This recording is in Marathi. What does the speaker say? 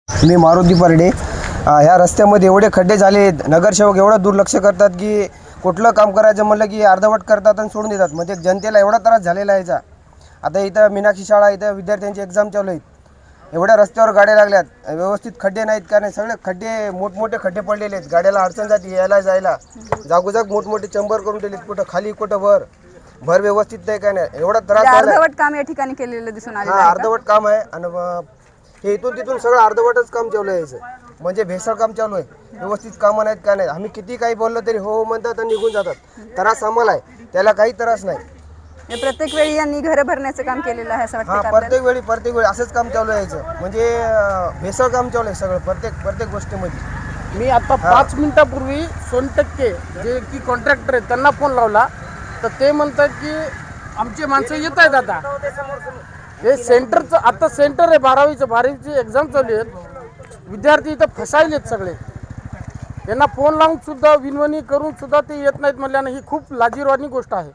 मी मारुती परडे. ह्या रस्त्यामध्ये एवढे खड्डे झाले, नगरसेवक एवढं दुर्लक्ष करतात की कुठलं काम करायचं म्हणलं की अर्धवट करतात आणि सोडून देतात. म्हणजे जनतेला एवढा त्रास झालेला आहे याचा. आता इथं मीनाक्षी शाळा, इथं विद्यार्थ्यांची एक्झाम चालू आहेत. एवढ्या रस्त्यावर गाड्या लागल्यात, व्यवस्थित खड्डे नाहीत का नाही, सगळे खड्डे मोठमोठे खड्डे पडलेले आहेत. गाड्याला अडचण जाते यायला जायला. जागोजाग मोठमोठे चंबर करून दिलेत, कुठं खाली कुठं वर. भर व्यवस्थित नाही काय नाही, एवढा त्रास झाला. अर्धवट काम या ठिकाणी केलेलं दिसून आलेलं आहे. अर्धवट काम आहे आणि हे इथून तिथून सगळं अर्धवटच काम चालू आहे याचं. म्हणजे भेसळ काम चालू आहे, व्यवस्थित कामं नाहीत काय नाही. आम्ही किती काही बोललो तरी हो म्हणतात आणि निघून जातात. त्रास आम्हाला आहे, त्याला काही त्रास नाही. प्रत्येक वेळी यांनी घरं भरण्याचं काम केलेलं आहे असं वाटतं. प्रत्येक वेळी असंच काम चालू आहे याचं. म्हणजे भेसळ काम चालू आहे सगळं प्रत्येक गोष्टीमध्ये. मी आता 5 मिनिटापूर्वी सोनटक्के जे की कॉन्ट्रॅक्टर आहेत त्यांना फोन लावला, तर ते म्हणतात की आमचे माणसं येत आहेत. आता हे सेंटरचं आता सेंटर आहे 12वीची एक्झाम चालू आहेत. विद्यार्थी इथं फसायलेत सगळे. यांना फोन लावून सुद्धा विनवणी करून सुद्धा ते येत नाहीत म्हणल्यानं ही खूप लाजिरवाणी गोष्ट आहे.